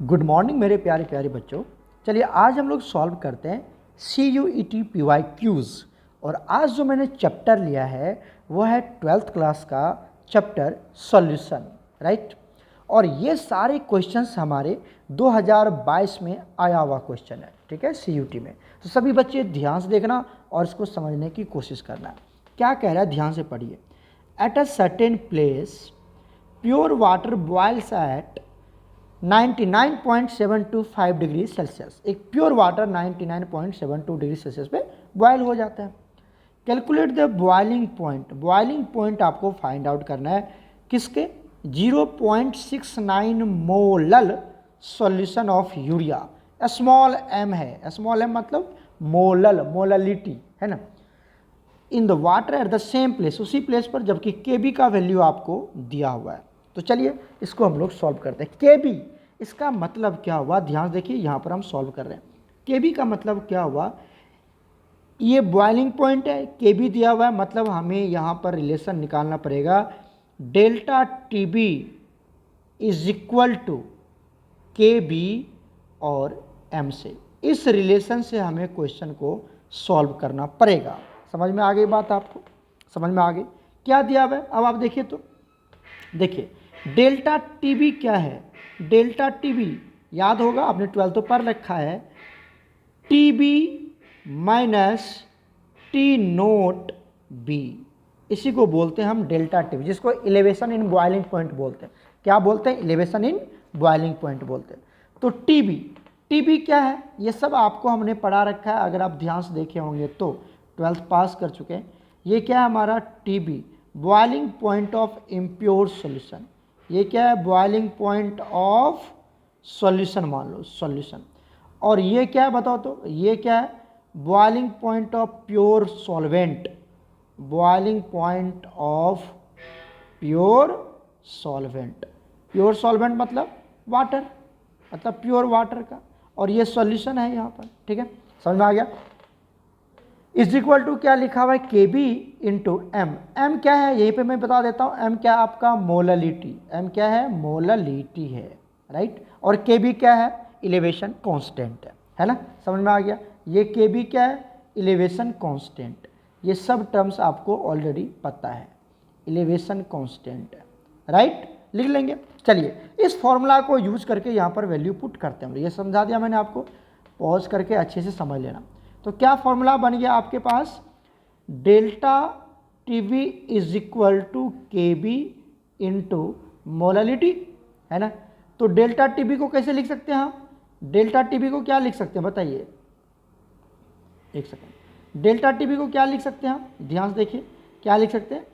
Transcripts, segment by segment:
Good morning मेरे प्यारे प्यारे बच्चों। चलिए आज हम लोग सॉल्व करते हैं CUET PYQs। और आज जो मैंने चैप्टर लिया है वो है 12th क्लास का चैप्टर सॉल्यूशन, राइट। और ये सारे क्वेश्चंस हमारे 2022 में आया हुआ क्वेश्चन है, ठीक है, CUT में। तो सभी बच्चे ध्यान से देखना और इसको समझने की कोशिश करना। क्या कह रहा है, ध्यान से पढ़िए। At a certain place pure water boils at 99.725 degree Celsius. एक प्योर वाटर 99.72 डिग्री सेल्सियस पे बॉयल हो जाता है। Calculate the boiling point. Boiling point आपको फाइंड आउट करना है किसके? 0.69 molal solution of urea. Small m है, स्मॉल m मतलब मोलल, मोललिटी है ना, in the water at the same place, उसी प्लेस पर, जबकि Kb का वैल्यू आपको दिया हुआ है। तो चलिए इसको हम लोग सॉल्व करते हैं। Kb इसका मतलब क्या हुआ, ध्यान देखिए, यहाँ पर हम सॉल्व कर रहे हैं। Kb का मतलब क्या हुआ, ये बॉइलिंग पॉइंट है, Kb दिया हुआ है, मतलब हमें यहाँ पर रिलेशन निकालना पड़ेगा। Delta Tb is equal to Kb और m से। इस रिलेशन से हमें क्वेश्चन को सॉल्व करना पड़ेगा। समझ में आ गई बात? आपको समझ में आ गई? क्या दिया हुआ है अब आप देखिए तो, देखिए डेल्टा टीबी क्या है। डेल्टा टीबी याद होगा, आपने 12th पर रखा है, TB minus T naught B, इसी को बोलते हैं हम डेल्टा टीबी, जिसको एलिवेशन इन बॉइलिंग पॉइंट बोलते हैं। क्या बोलते हैं? एलिवेशन इन बॉइलिंग पॉइंट बोलते हैं। तो टीबी, टीबी क्या है ये सब आपको हमने पढ़ा रखा है, अगर आप ध्यान से देखे होंगे तो 12th पास कर चुके हैं। ये क्या है हमारा? TB, boiling point of impure solution. ये क्या है? बॉइलिंग पॉइंट ऑफ सॉल्यूशन, मान लो सॉल्यूशन। और ये क्या है बताओ तो, ये क्या है? Boiling point of pure solvent. Boiling point of pure solvent. Pure solvent मतलब वाटर, मतलब प्योर वाटर का, और ये सॉल्यूशन है यहाँ पर, ठीक है, समझ में आ गया। इज इक्वल टू क्या लिखा हुआ है? Kb into M. एम क्या है यहीं पे मैं बता देता हूँ। एम क्या है आपका? मोललिटी। एम क्या है? मोललिटी है, राइट। और Kb क्या है? इलेवेशन कांस्टेंट है ना, समझ में आ गया। ये Kb क्या है? Elevation constant. ये सब टर्म्स आपको ऑलरेडी पता है, इलेवेशन कांस्टेंट, राइट, लिख लेंगे। चलिए इस फॉर्मूला को यूज करके यहाँ पर वैल्यू पुट करते हैं। ये समझा दिया मैंने आपको, पॉज करके अच्छे से समझ लेना। तो क्या फॉर्मूला बन गया आपके पास? Delta TB is equal to Kb into molality, है ना। तो डेल्टा टीबी को कैसे लिख सकते हैं हम? डेल्टा टीबी को क्या लिख सकते हैं बताइए, एक सेकेंड। डेल्टा टीबी को क्या लिख सकते हैं हम? ध्यान से देखिए, क्या लिख सकते हैं?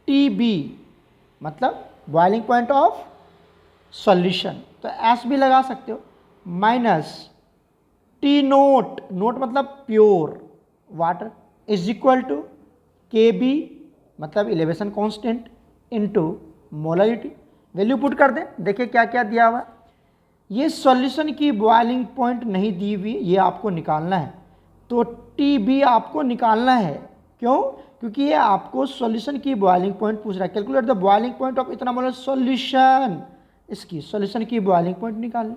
टीबी मतलब बॉइलिंग पॉइंट ऑफ सॉल्यूशन, तो एस भी लगा सकते हो, माइनस टी नोट, नोट मतलब pure water, is equal to Kb मतलब elevation constant into molarity. Value put कर दें, देखिए क्या क्या दिया हुआ है। ये सॉल्यूशन की बॉइलिंग पॉइंट नहीं दी हुई, ये आपको निकालना है। तो Tb आपको निकालना है, क्यों? क्योंकि ये आपको सॉल्यूशन की बॉइलिंग पॉइंट पूछ रहा है। Calculate the boiling point of इतना मोलर सॉल्यूशन, इसकी सॉल्यूशन की बॉइलिंग पॉइंट निकालना,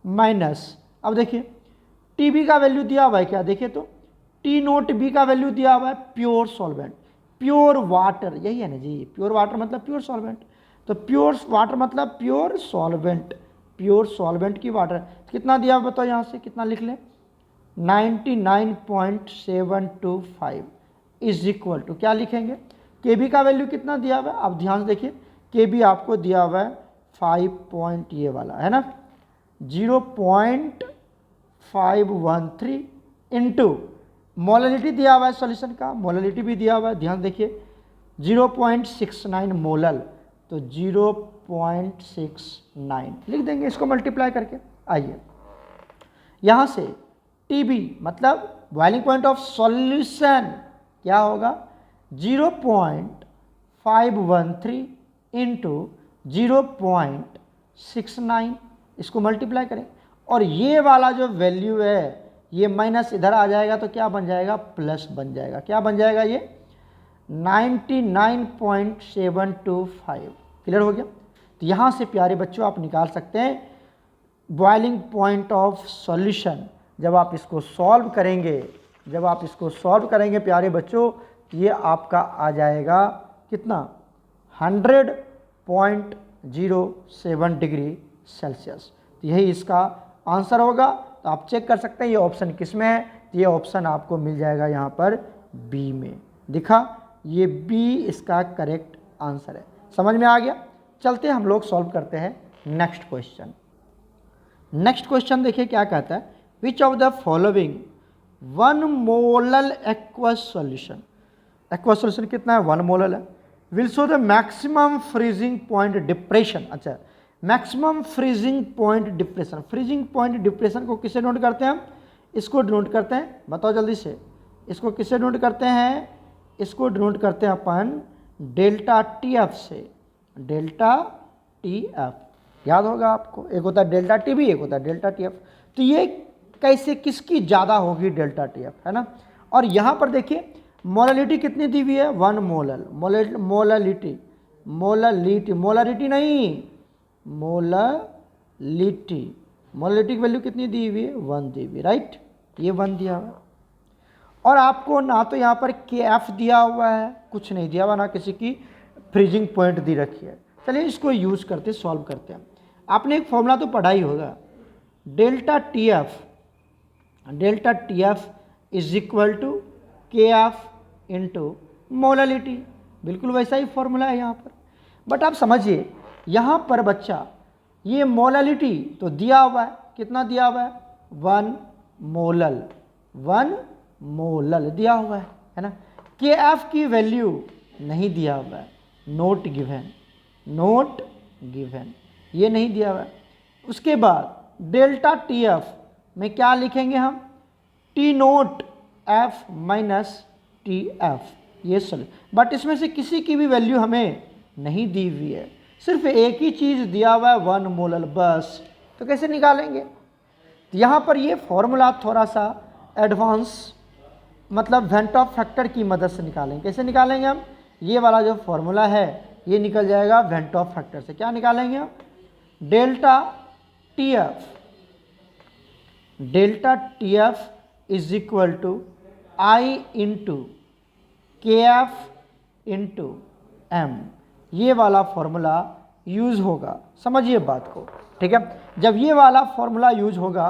माइनस, अब देखिए Tb का वैल्यू दिया हुआ है क्या, देखिए तो टी नोट बी का वैल्यू दिया हुआ है प्योर सॉल्वेंट, प्योर वाटर, यही है ना जी, प्योर वाटर मतलब प्योर सॉल्वेंट। तो प्योर वाटर मतलब प्योर सॉल्वेंट, प्योर सॉल्वेंट की वाटर कितना दिया हुआ बताओ, यहाँ से कितना लिख लें? 99.725 इज इक्वल टू क्या लिखेंगे? Kb का वैल्यू कितना दिया हुआ है? आप ध्यान से देखिए, Kb आपको दिया हुआ है 5 पॉइंट ये वाला है ना, 0.513 इंटू मोललिटी दिया हुआ है सॉल्यूशन का, मोललिटी भी दिया हुआ है, ध्यान देखिए 0.69 मोलल, तो 0.69 लिख देंगे इसको मल्टीप्लाई करके। आइए यहाँ से Tb मतलब बॉइलिंग पॉइंट ऑफ सॉल्यूशन क्या होगा? 0.513 इंटू 0.69, इसको मल्टीप्लाई करें, और ये वाला जो वैल्यू है ये माइनस इधर आ जाएगा तो क्या बन जाएगा? प्लस बन जाएगा। क्या बन जाएगा? ये 99.725। क्लियर हो गया? तो यहाँ से प्यारे बच्चों आप निकाल सकते हैं बॉइलिंग पॉइंट ऑफ सॉल्यूशन, जब आप इसको सॉल्व करेंगे, प्यारे बच्चों, ये आपका आ जाएगा कितना 100.07 डिग्री सेल्सियस। तो यही इसका आंसर होगा। तो आप चेक कर सकते हैं ये ऑप्शन किस में है। तो ये ऑप्शन आपको मिल जाएगा यहाँ पर बी में। दिखा, ये बी इसका करेक्ट आंसर है। समझ में आ गया। चलते हम लोग सॉल्व करते हैं नेक्स्ट क्वेश्चन। नेक्स्ट क्वेश्चन देखिए क्या कहता है, which of the following 1 molal aqueous solution, aqueous solution कितना है 1 मोलल है, will show the maximum freezing point depression. अच्छा, maximum freezing point depression, freezing point depression को किससे नोट करते हैं हम, इसको डिनोट करते हैं, बताओ जल्दी से, इसको किससे डिनोट करते हैं, इसको डिनोट करते हैं अपन डेल्टा टी एफ से, डेल्टा टी एफ, याद होगा आपको, एक होता है डेल्टा टी बी, एक होता है डेल्टा टी एफ। तो ये कैसे किसकी ज़्यादा होगी, डेल्टा टी एफ, है ना। और यहाँ पर देखिए मोललिटी कितनी दी हुई है 1 मोलल, मोललिटी, मोलरिटी नहीं, मोललिटी की वैल्यू कितनी दी हुई है 1 दी हुई, राइट, ये 1 दिया हुआ है। और आपको ना तो यहाँ पर के एफ दिया हुआ है, कुछ नहीं दिया हुआ, ना किसी की फ्रीजिंग पॉइंट दी रखी है। चलिए इसको यूज़ करते सॉल्व करते हैं। आपने एक फॉर्मूला तो पढ़ा ही होगा, delta T F is equal to K F into molality, बिल्कुल वैसा ही फॉर्मूला है यहाँ पर। बट आप समझिए यहाँ पर बच्चा ये मोललिटी तो दिया हुआ है, कितना दिया हुआ है 1 मोलल दिया हुआ है ना। के एफ की वैल्यू नहीं दिया हुआ है, नोट गिवन, ये नहीं दिया हुआ है। उसके बाद डेल्टा टी एफ में क्या लिखेंगे हम, T note F minus T F, ये सॉल्व। बट इसमें से किसी की भी वैल्यू हमें नहीं दी हुई है, सिर्फ एक ही चीज़ दिया हुआ है 1 मोलल बस। तो कैसे निकालेंगे, तो यहाँ पर ये फॉर्मूला थोड़ा सा एडवांस, मतलब वेंट ऑफ फैक्टर की मदद से निकालेंगे। कैसे निकालेंगे हम, ये वाला जो फॉर्मूला है ये निकल जाएगा वेंट ऑफ फैक्टर से। क्या निकालेंगे हम, delta T F is equal to I into K F into M, ये वाला फॉर्मूला यूज़ होगा। समझिए बात को, ठीक है। जब ये वाला फॉर्मूला यूज होगा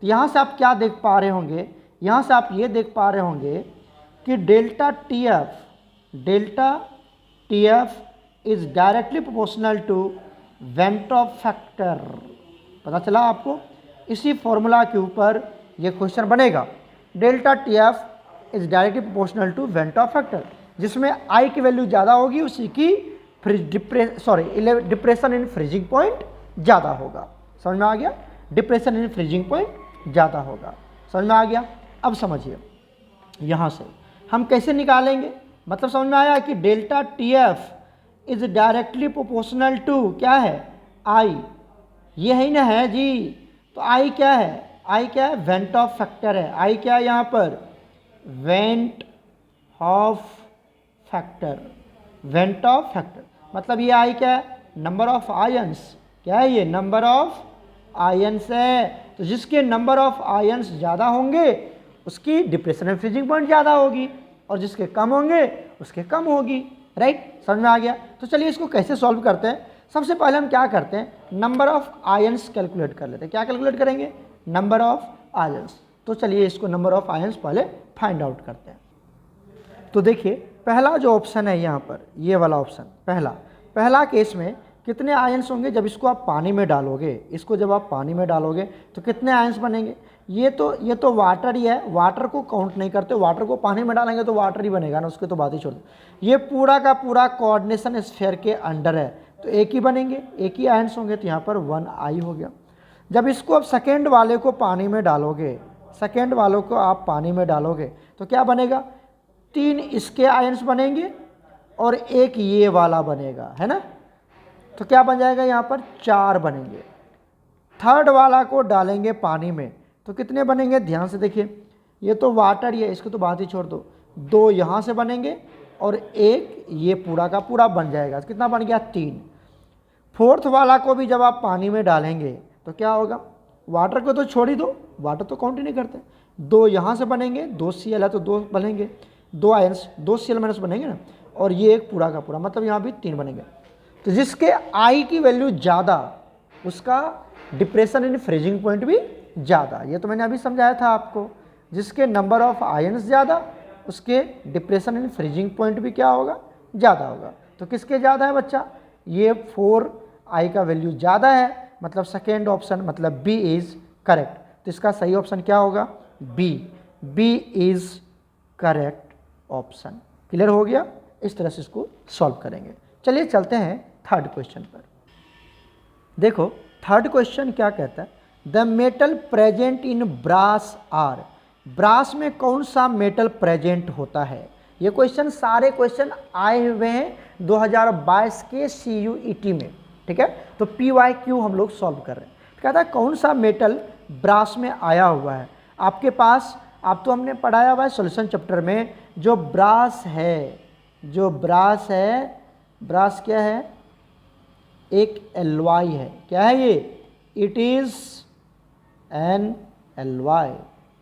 तो यहाँ से आप क्या देख पा रहे होंगे, यहाँ से आप ये देख पा रहे होंगे कि delta T F is directly proportional to van't Hoff factor. पता चला आपको, इसी फॉर्मूला के ऊपर ये क्वेश्चन बनेगा। Delta T F is directly proportional to van't Hoff factor, जिसमें आई की वैल्यू ज़्यादा होगी उसी की डिप्रेशन इन फ्रीजिंग पॉइंट ज़्यादा होगा। समझ में आ गया, डिप्रेशन इन फ्रीजिंग पॉइंट ज़्यादा होगा। समझ में आ गया। अब समझिए यहाँ से हम कैसे निकालेंगे, मतलब समझ में आया कि delta T F is directly proportional to क्या है, आई, ये है ना, है जी। तो आई क्या है, आई क्या है, वेंट ऑफ फैक्टर है। आई क्या है यहाँ पर, वेंट ऑफ फैक्टर, मतलब ये आई क्या है, नंबर ऑफ आयंस, क्या है ये, नंबर ऑफ आयंस है। तो जिसके नंबर ऑफ आयंस ज़्यादा होंगे उसकी डिप्रेशन एंड फ्रीजिंग पॉइंट ज़्यादा होगी, और जिसके कम होंगे उसके कम होगी, राइट। समझ में आ गया। तो चलिए इसको कैसे सॉल्व करते हैं। सबसे पहले हम क्या करते हैं, नंबर ऑफ आयंस कैलकुलेट कर लेते हैं। क्या कैलकुलेट करेंगे, नंबर ऑफ आयंस। तो चलिए इसको नंबर ऑफ आयंस पहले फाइंड आउट करते हैं। तो देखिए पहला जो ऑप्शन है यहाँ पर, ये वाला ऑप्शन, पहला केस में कितने आयंस होंगे, जब इसको आप पानी में डालोगे, इसको जब आप पानी में डालोगे तो कितने आयंस बनेंगे। ये तो वाटर ही है, वाटर को काउंट नहीं करते, वाटर को पानी में डालेंगे तो वाटर ही बनेगा ना, उसके तो बात ही छोड़ दो। ये पूरा का पूरा कोऑर्डिनेशन स्फीयर के अंडर है, तो एक ही बनेंगे, एक ही आयंस होंगे, तो यहाँ पर 1 आई हो गया। जब इसको आप सेकेंड वाले को पानी में डालोगे, तो क्या बनेगा, 3 इसके आयंस बनेंगे और एक ये वाला बनेगा, है ना। तो क्या बन जाएगा, यहाँ पर 4 बनेंगे। थर्ड वाला को डालेंगे पानी में तो कितने बनेंगे, ध्यान से देखिए, ये तो वाटर ही है, इसको तो बात ही छोड़ दो, 2 यहाँ से बनेंगे और एक ये पूरा का पूरा बन जाएगा। कितना बन गया, 3। फोर्थ वाला को भी जब आप पानी में डालेंगे तो क्या होगा, वाटर को तो छोड़ ही दो, वाटर तो काउंट ही नहीं करते। 2 यहाँ से बनेंगे, 2 Cl है तो 2 बनेंगे, 2 आयंस 2 Cl माइनस बनेंगे ना, और ये एक पूरा का पूरा, मतलब यहाँ भी 3 बनेंगे। तो जिसके I की वैल्यू ज़्यादा उसका डिप्रेशन इन फ्रीजिंग पॉइंट भी ज़्यादा, ये तो मैंने अभी समझाया था आपको। जिसके नंबर ऑफ आयंस ज़्यादा उसके डिप्रेशन इन फ्रीजिंग पॉइंट भी क्या होगा, ज़्यादा होगा। तो किसके ज़्यादा है बच्चा, ये 4I का वैल्यू ज़्यादा है, मतलब सेकेंड ऑप्शन मतलब बी इज़ करेक्ट। तो इसका सही ऑप्शन क्या होगा, B is correct option. Clear हो गया, इस तरह से इसको सॉल्व करेंगे। चलिए चलते हैं थर्ड क्वेश्चन पर। देखो थर्ड क्वेश्चन क्या कहता है, the metal present in brass are, brass में कौन सा मेटल प्रेजेंट होता है। ये क्वेश्चन सारे क्वेश्चन आए हुए हैं 2022 के CUET में, ठीक है। तो PYQ हम लोग सॉल्व कर रहे हैं। कहता है कौन सा मेटल ब्रास में आया हुआ है। आपके पास, आप तो हमने पढ़ाया हुआ है सॉल्यूशन चैप्टर में, जो ब्रास है, जो ब्रास है, ब्रास क्या है, एक एलवाई है। क्या है ये, इट इज़ एन एलवाई,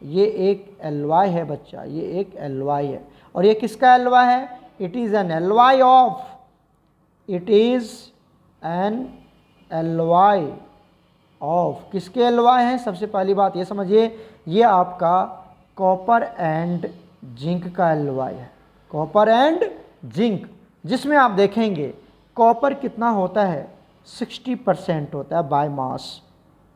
ये एक एलवाई है बच्चा, ये एक एलवाई है। और ये किसका एलवाई है, it is an alloy of, it is an alloy of, किसके एलवाई हैं, सबसे पहली बात ये समझिए, ये आपका कॉपर एंड जिंक का एलवाई है, कॉपर एंड जिंक, जिसमें आप देखेंगे कॉपर कितना होता है, 60% होता है बाय मास,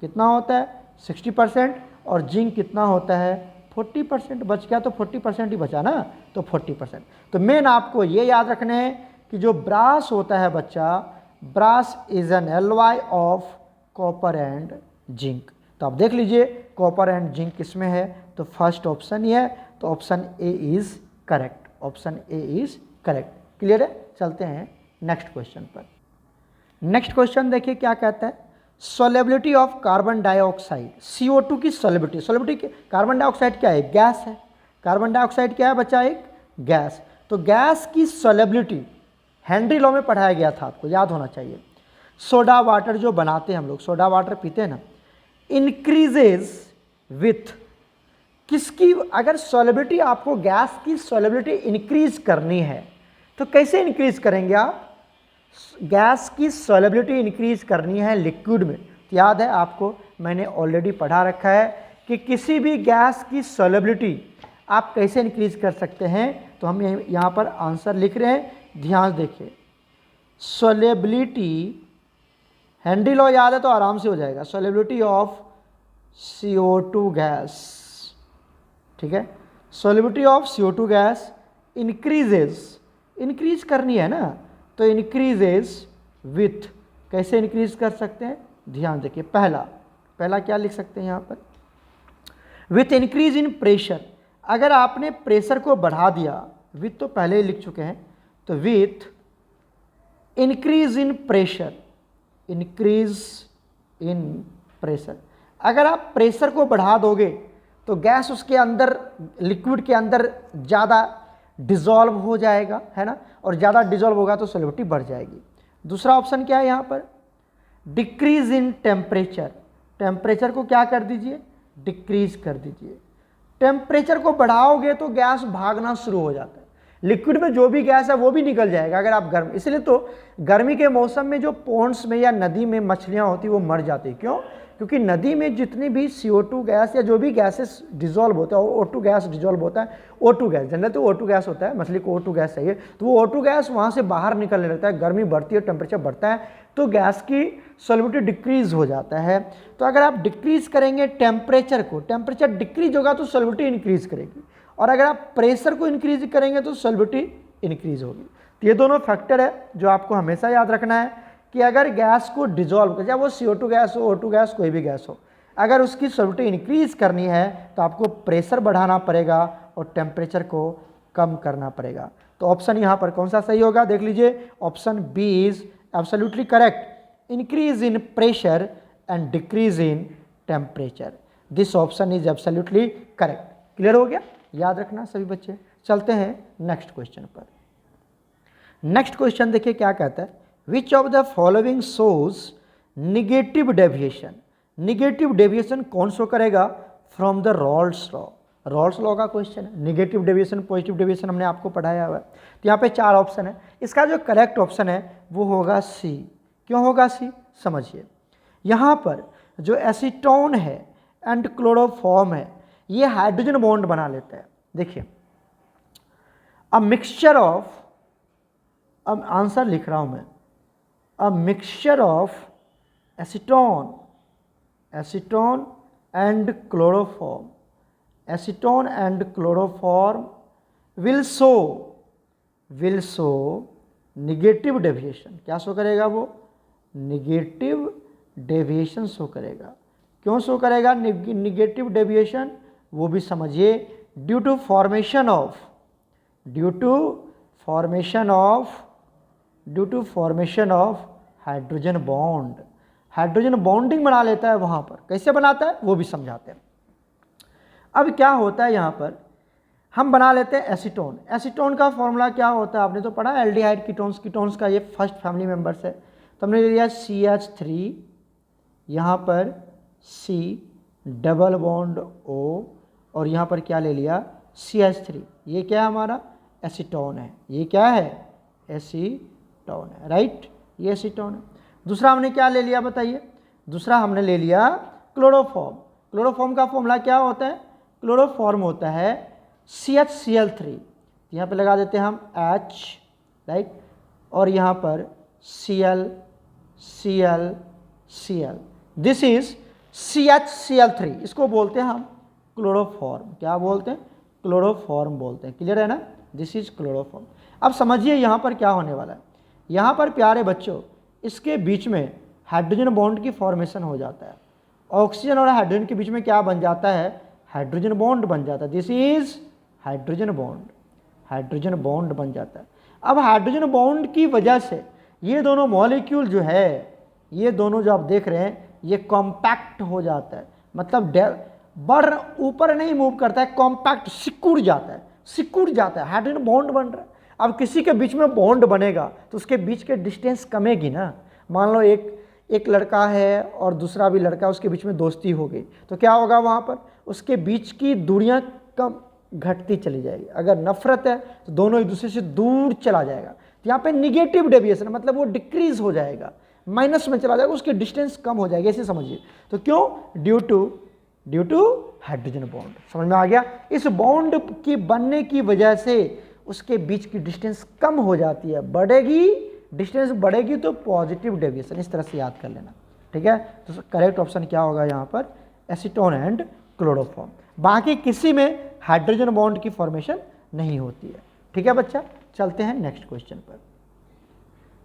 कितना होता है 60%, और जिंक कितना होता है 40%। बच गया तो 40% ही बचा ना, तो 40%। तो मेन आपको ये याद रखना है कि जो ब्रास होता है बच्चा, brass is an alloy of copper and zinc. तो आप देख लीजिए कॉपर एंड जिंक किसमें है, तो फर्स्ट ऑप्शन ही है, तो option A is correct, option A is correct. Clear है, चलते हैं नेक्स्ट क्वेश्चन पर। नेक्स्ट क्वेश्चन देखिए क्या कहता है, solubility of carbon dioxide, CO2 की सोलेबिलिटी, सोलेबिलिटी कार्बन डाइऑक्साइड क्या है, गैस है, कार्बन डाइऑक्साइड क्या है बच्चा, एक गैस। तो गैस की सोलेबिलिटी हेनरी लॉ में पढ़ाया गया था, आपको याद होना चाहिए। सोडा वाटर जो बनाते हैं हम लोग, सोडा वाटर पीते हैं ना, इंक्रीजेज विथ किसकी, अगर सोलेबिलिटी आपको गैस की सोलेबिलिटी इंक्रीज करनी है तो कैसे इंक्रीज करेंगे आप, गैस की सोलेबिलिटी इंक्रीज करनी है लिक्विड में। तो याद है आपको, मैंने ऑलरेडी पढ़ा रखा है कि किसी भी गैस की सोलेबिलिटी आप कैसे इंक्रीज कर सकते हैं। तो हम यहाँ पर आंसर लिख रहे हैं, ध्यान देखिए, सोलेबिलिटी, हेनरी लॉ याद है तो आराम से हो जाएगा, सोलेबिलिटी ऑफ CO2 गैस, ठीक है, solubility of CO2 gas increases, increase करनी है ना, तो इंक्रीजेज विथ, कैसे इंक्रीज कर सकते हैं, ध्यान देखिए, पहला क्या लिख सकते हैं यहाँ पर, विथ इंक्रीज इन प्रेशर। अगर आपने प्रेशर को बढ़ा दिया, विथ तो पहले ही लिख चुके हैं, तो with increase in pressure, increase in pressure, अगर आप प्रेशर को बढ़ा दोगे तो गैस उसके अंदर, लिक्विड के अंदर ज़्यादा डिज़ोल्व हो जाएगा, है ना, और ज़्यादा डिज़ोल्व होगा तो सोलिबिलिटी बढ़ जाएगी। दूसरा ऑप्शन क्या है यहाँ पर, डिक्रीज इन टेम्परेचर, टेम्परेचर को क्या कर दीजिए, डिक्रीज कर दीजिए। टेम्परेचर को बढ़ाओगे तो गैस भागना शुरू हो जाता है, लिक्विड में जो भी गैस है वो भी निकल जाएगा अगर आप गर्म, इसलिए तो गर्मी के मौसम में जो पोंड्स में या नदी में मछलियाँ होती वो मर जाती, क्यों, क्योंकि नदी में जितनी भी CO2 गैस या जो भी गैसेस डिजोल्व होता है, O2 गैस डिजोल्व होता है, O2 गैस जनरल तो O2 गैस होता है, मछली को O2 गैस चाहिए, तो वो O2 गैस वहाँ से बाहर निकलने लगता है, गर्मी बढ़ती है, टेम्परेचर बढ़ता है, तो गैस की सोलिबिलिटी डिक्रीज हो जाता है। तो अगर आप डिक्रीज करेंगे टेम्परेचर को, टेम्परेचर डिक्रीज होगा तो सोलिबिलिटी इंक्रीज करेगी, और अगर आप प्रेशर को इंक्रीज करेंगे तो सोलिबिलिटी इंक्रीज होगी। तो ये दोनों फैक्टर है जो आपको हमेशा याद रखना है कि अगर गैस को डिजोल्व कर, चाहे वो CO2 गैस हो, O2 गैस, कोई भी गैस हो, अगर उसकी सोलिबिलिटी इंक्रीज करनी है तो आपको प्रेशर बढ़ाना पड़ेगा और टेम्परेचर को कम करना पड़ेगा। तो ऑप्शन यहाँ पर कौन सा सही होगा, देख लीजिए, option B is absolutely correct, increase in pressure and decrease in temperature, this option is absolutely correct. Clear हो गया, याद रखना सभी बच्चे। चलते हैं नेक्स्ट क्वेश्चन पर। नेक्स्ट क्वेश्चन देखिए क्या कहता है, which of the following shows negative deviation, negative deviation कौन शो करेगा? From the Raoult's law. Raoult's law का क्वेश्चन है। निगेटिव डेविएशन, पॉजिटिव डेविएशन हमने आपको पढ़ाया हुआ है। तो यहाँ पे 4 ऑप्शन है। इसका जो करेक्ट ऑप्शन है वो होगा सी। क्यों होगा सी? समझिए, यहाँ पर जो एसीटोन है एंड क्लोरोफॉर्म है, ये हाइड्रोजन बॉन्ड बना लेता है। देखिए, अ मिक्सचर ऑफ, अब आंसर लिख रहा हूँ मैं, a mixture of acetone and chloroform, acetone and chloroform will show negative deviation. क्या शो करेगा? वो निगेटिव डेविएशन शो करेगा। क्यों शो करेगा निगेटिव डेविएशन? वो भी समझिए। Due to formation of hydrogen bond. Hydrogen bonding बना लेता है वहाँ पर। कैसे बनाता है वो भी समझाते हैं। अब क्या होता है, यहाँ पर हम बना लेते हैं एसीटोन। एसीटोन का फॉर्मूला क्या होता है? आपने तो पढ़ा एल्डिहाइड कीटोन्स का ये फर्स्ट फैमिली मेंबर्स है। तो हमने ले लिया CH3, यहाँ पर C डबल बॉन्ड O, और यहाँ पर क्या ले लिया? CH3। ये क्या है? हमारा एसीटोन है। ये क्या है? एसीटोन है, राइट? ये एसीटोन है। दूसरा हमने क्या ले लिया बताइए? दूसरा हमने ले लिया क्लोरोफॉर्म। क्लोरोफॉर्म का फॉर्मूला क्या होता है? क्लोरोफॉर्म होता है CHCl3। यहाँ पे लगा देते हैं हम H, राइट, और यहाँ पर Cl, दिस इज CHCl3। इसको बोलते हैं हम क्लोरोफॉर्म। क्या बोलते हैं? क्लोरोफॉर्म बोलते हैं। क्लियर है ना? This is chloroform. अब समझिए यहाँ पर क्या होने वाला है। यहाँ पर प्यारे बच्चों, इसके बीच में हाइड्रोजन बॉन्ड की फॉर्मेशन हो जाता है। ऑक्सीजन और हाइड्रोजन के बीच में क्या बन जाता है? हाइड्रोजन बॉन्ड बन जाता है। दिस इज हाइड्रोजन बॉन्ड बन जाता है। अब हाइड्रोजन बॉन्ड की वजह से ये दोनों मॉलिक्यूल जो है, ये दोनों जो आप देख रहे हैं, ये कॉम्पैक्ट हो जाता है। मतलब ऊपर नहीं मूव करता है, कॉम्पैक्ट सिकुड़ जाता है। हाइड्रोजन बॉन्ड बन रहा है। अब किसी के बीच में बॉन्ड बनेगा तो उसके बीच के डिस्टेंस कमेगी ना। मान लो एक लड़का है और दूसरा भी लड़का, उसके बीच में दोस्ती हो गई, तो क्या होगा? वहाँ पर उसके बीच की दूरियाँ कम घटती चली जाएगी। अगर नफरत है तो दोनों एक दूसरे से दूर चला जाएगा। तो यहाँ पे निगेटिव डेविएशन मतलब वो डिक्रीज हो जाएगा, माइनस में चला जाएगा, उसकी डिस्टेंस कम हो जाएगी। ऐसे समझिए। तो क्यों? Due to hydrogen bond. समझ में आ गया? इस बॉन्ड की बनने की वजह से उसके बीच की डिस्टेंस कम हो जाती है। डिस्टेंस बढ़ेगी तो पॉजिटिव डेविएशन। इस तरह से याद कर लेना, ठीक है? तो करेक्ट ऑप्शन क्या होगा यहाँ पर? Acetone and chloroform. बाकी किसी में हाइड्रोजन बॉन्ड की फॉर्मेशन नहीं होती है। ठीक है बच्चा? चलते हैं नेक्स्ट क्वेश्चन पर।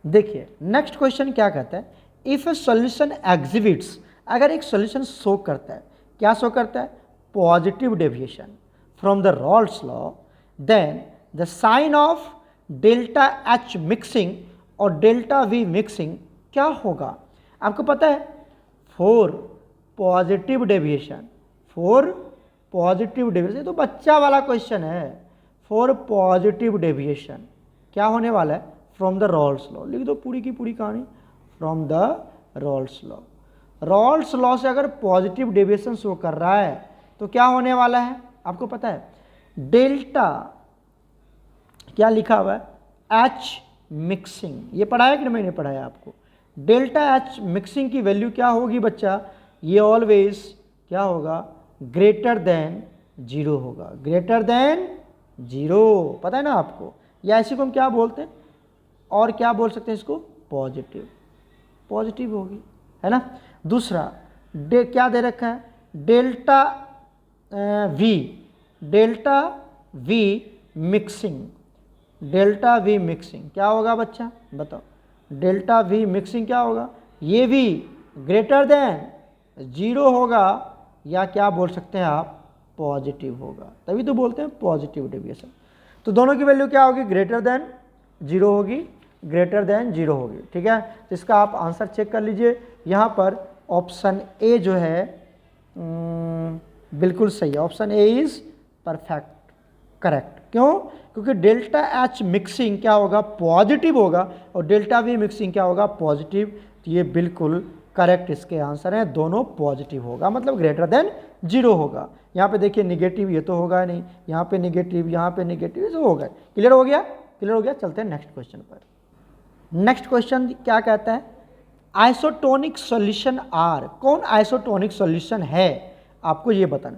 देखिए नेक्स्ट क्वेश्चन क्या कहता है? इफ ए सॉल्यूशन एग्जिबिट्स, अगर एक सॉल्यूशन शो करता है, क्या शो करता है? Positive deviation from the Raoult's law, then the sign of delta H mixing और डेल्टा V मिक्सिंग क्या होगा? आपको पता है, फॉर पॉजिटिव डेविएशन, ये तो बच्चा वाला क्वेश्चन है। फॉर पॉजिटिव डेविएशन क्या होने वाला है? From the Raoult's law. लिख दो पूरी की पूरी कहानी, फ्रॉम द रॉल्स लॉ से अगर पॉजिटिव डेविएशन शो कर रहा है तो क्या होने वाला है? आपको पता है, डेल्टा क्या लिखा हुआ है? H mixing. ये पढ़ाया कि नहीं? मैंने पढ़ाया आपको। डेल्टा H मिक्सिंग की वैल्यू क्या होगी बच्चा? ये ऑलवेज क्या होगा? ग्रेटर देन 0 होगा। ग्रेटर देन 0, पता है ना आपको? या इसी को हम क्या बोलते हैं, और क्या बोल सकते हैं इसको? पॉजिटिव होगी, है ना? दूसरा क्या दे रखा है? Delta V mixing. Delta V mixing क्या होगा बच्चा? बताओ। डेल्टा V मिक्सिंग क्या होगा? ये भी ग्रेटर देन 0 होगा, या क्या बोल सकते हैं आप? पॉजिटिव होगा। तभी तो बोलते हैं पॉजिटिव डेविएशन। तो दोनों की वैल्यू क्या होगी? ग्रेटर देन 0 होगी, ठीक है? तो इसका आप आंसर चेक कर लीजिए। यहाँ पर ऑप्शन ए जो है बिल्कुल सही है। Option A is perfect correct. क्यों? क्योंकि डेल्टा H मिक्सिंग क्या होगा? पॉजिटिव होगा, और डेल्टा V मिक्सिंग क्या होगा? पॉजिटिव। तो ये बिल्कुल करेक्ट इसके आंसर हैं, दोनों पॉजिटिव होगा, मतलब ग्रेटर देन 0 होगा। यहाँ पे देखिए निगेटिव, ये तो होगा नहीं, यहाँ पे निगेटिव, यहाँ पे निगेटिव, ये तो होगा। क्लियर हो गया? क्लियर हो गया। चलते हैं नेक्स्ट क्वेश्चन पर। नेक्स्ट क्वेश्चन क्या कहता है, आइसोटोनिक सॉल्यूशन आर। कौन आइसोटोनिक सॉल्यूशन है आपको ये बताना।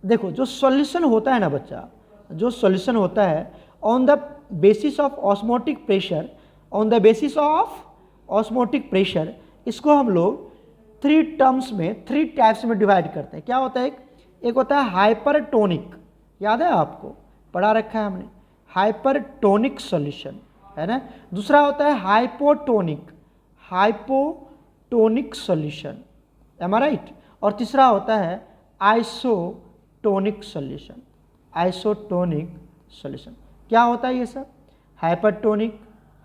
देखो जो सॉल्यूशन होता है ना बच्चा, जो सॉल्यूशन होता है on the basis of osmotic pressure, on the basis of osmotic pressure, इसको हम लोग 3 टर्म्स में, 3 टाइप्स में डिवाइड करते हैं। क्या होता है, एक होता है हाइपरटोनिक, याद है आपको, पढ़ा रखा है हमने, हाइपरटोनिक सॉल्यूशन है ना। दूसरा होता है हाइपोटोनिक, हाइपोटोनिक सॉल्यूशन, एम आई राइट। और तीसरा होता है आइसोटोनिक सॉल्यूशन, आइसोटोनिक सॉल्यूशन। क्या होता है ये सब, हाइपरटोनिक,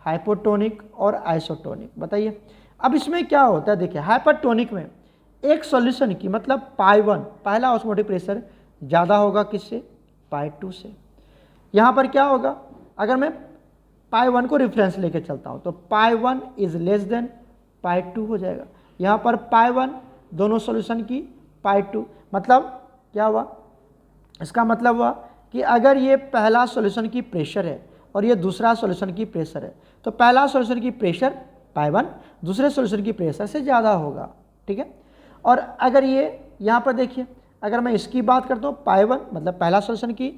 हाइपोटोनिक और आइसोटोनिक, बताइए। अब इसमें क्या होता है, देखिए हाइपरटोनिक में एक सॉल्यूशन की मतलब पाई 1, पहला ऑस्मोटिक प्रेशर ज़्यादा होगा किससे, पाई 2 से। यहाँ पर क्या होगा, अगर मैं पाई 1 को रेफरेंस लेके चलता हूँ तो पाई 1 इज लेस देन पाई 2 हो जाएगा। यहाँ पर पाई 1 दोनों सॉल्यूशन की पाई 2, मतलब क्या हुआ, इसका मतलब हुआ कि अगर ये पहला सॉल्यूशन की प्रेशर है और ये दूसरा सॉल्यूशन की प्रेशर है, तो पहला सॉल्यूशन की प्रेशर पाई 1 दूसरे सॉल्यूशन की प्रेशर से ज़्यादा होगा, ठीक है। और अगर ये यहाँ पर देखिए, अगर मैं इसकी बात करता हूँ पाई 1 मतलब पहला सॉल्यूशन की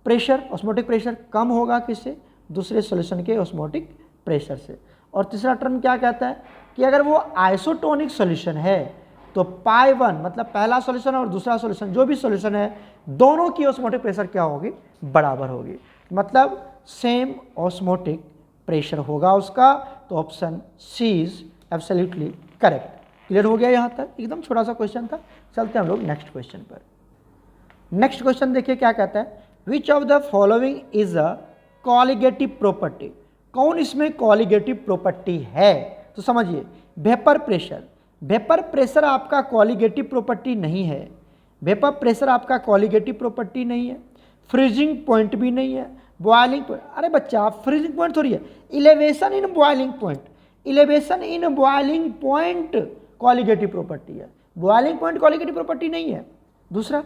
प्रेशर, ऑस्मोटिक प्रेशर कम होगा किससे, दूसरे सॉल्यूशन के ऑस्मोटिक प्रेशर से। और तीसरा टर्म क्या कहता है कि अगर वो आइसोटोनिक सॉल्यूशन है तो पाई 1 मतलब पहला सॉल्यूशन और दूसरा सॉल्यूशन जो भी सॉल्यूशन है, दोनों की ऑस्मोटिक प्रेशर क्या होगी, बराबर होगी, मतलब सेम ऑस्मोटिक प्रेशर होगा उसका। तो option C is absolutely correct. Clear हो गया यहाँ तक, एकदम छोटा सा क्वेश्चन था। चलते हैं हम लोग नेक्स्ट क्वेश्चन पर। नेक्स्ट क्वेश्चन देखिए क्या कहता है, which of the following is a colligative property. कौन इसमें कॉलिगेटिव प्रॉपर्टी है, तो समझिए वेपर प्रेशर। वेपर प्रेशर आपका कॉलिगेटिव प्रॉपर्टी नहीं है, वेपर प्रेशर आपका कॉलिगेटिव प्रॉपर्टी नहीं है, फ्रीजिंग पॉइंट भी नहीं है, बॉइलिंग पॉइंट, अरे बच्चा आप फ्रीजिंग पॉइंट थोड़ी है, इलेवेशन इन बॉइलिंग पॉइंट, इलेवेशन इन बॉइलिंग पॉइंट कॉलिगेटिव प्रॉपर्टी है, बॉइलिंग पॉइंट कॉलिगेटिव प्रॉपर्टी नहीं है। दूसरा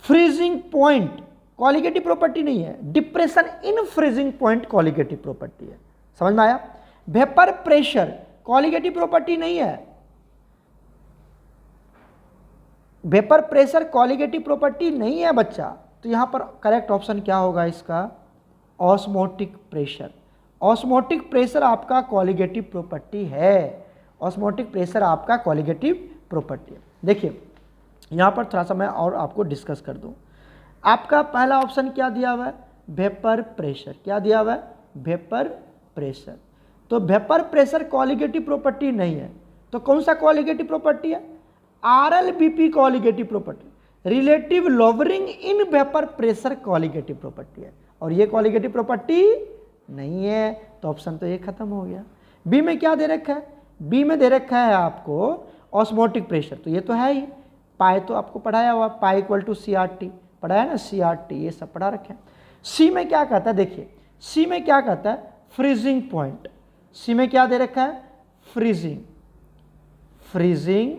फ्रीजिंग पॉइंट कॉलिगेटिव प्रॉपर्टी नहीं है, depression in freezing point colligative property है। समझ में आया। वेपर प्रेशर कॉलिगेटिव प्रॉपर्टी नहीं है, वेपर प्रेशर कॉलिगेटिव प्रॉपर्टी नहीं है बच्चा। तो यहां पर करेक्ट ऑप्शन क्या होगा इसका, ऑस्मोटिक प्रेशर। ऑस्मोटिक प्रेशर आपका कॉलिगेटिव प्रॉपर्टी है, ऑस्मोटिक प्रेशर आपका कॉलिगेटिव प्रॉपर्टी है। देखिए यहां पर थोड़ा सा मैं और आपको डिस्कस कर दूं। आपका पहला ऑप्शन क्या दिया हुआ है, वेपर प्रेशर, क्या दिया हुआ है, वेपर प्रेशर। तो वेपर प्रेशर कॉलिगेटिव प्रॉपर्टी नहीं है, तो कौन सा कॉलिगेटिव प्रॉपर्टी है, RLBP colligative property, relative lowering in vapour pressure colligative property है, और ये कॉलिगेटिव प्रॉपर्टी नहीं है। तो ऑप्शन तो ये खत्म हो गया। बी में क्या दे रखा है, बी में दे रखा है आपको ऑस्मोटिक प्रेशर, तो ये तो है ही, पाई तो आपको पढ़ाया हुआ, पाई इक्वल टू CRT पढ़ाया ना, CRT ये सब पढ़ा रखे हैं। सी में क्या कहता है, देखिए सी में क्या कहता है, फ्रीजिंग पॉइंट। सी में क्या दे रखा है, फ्रीजिंग, फ्रीजिंग,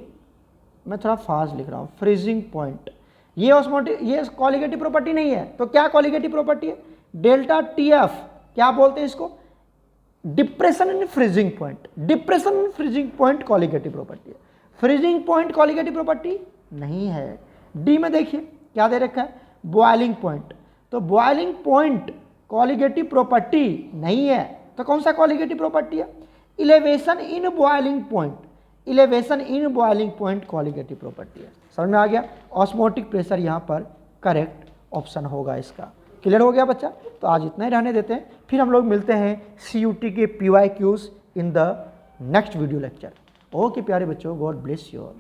मैं थोड़ा फास्ट लिख रहा हूं, फ्रीजिंग पॉइंट। ये ऑस्मोटिक, ये कॉलिगेटिव प्रॉपर्टी नहीं है, तो क्या कॉलिगेटिव प्रॉपर्टी है, डेल्टा TF, क्या बोलते हैं इसको, depression in freezing point, depression in freezing point colligative property है, फ्रीजिंग पॉइंट कॉलिगेटिव प्रॉपर्टी नहीं है। डी में देखिए क्या दे रखा है, बॉइलिंग पॉइंट, तो बॉइलिंग पॉइंट कॉलिगेटिव प्रॉपर्टी नहीं है, तो कौन सा कॉलिगेटिव प्रॉपर्टी है, इलेवेशन इन बॉइलिंग पॉइंट, इलेवेशन इन बॉइलिंग पॉइंट कॉलिगेटिव प्रॉपर्टी है। समझ में आ गया। ऑस्मोटिक प्रेशर यहाँ पर करेक्ट ऑप्शन होगा इसका। क्लियर हो गया बच्चा। तो आज इतना ही रहने देते हैं, फिर हम लोग मिलते हैं CUT के PYQs in the next video lecture. Okay प्यारे बच्चों, गॉड ब्लेस यू ऑल।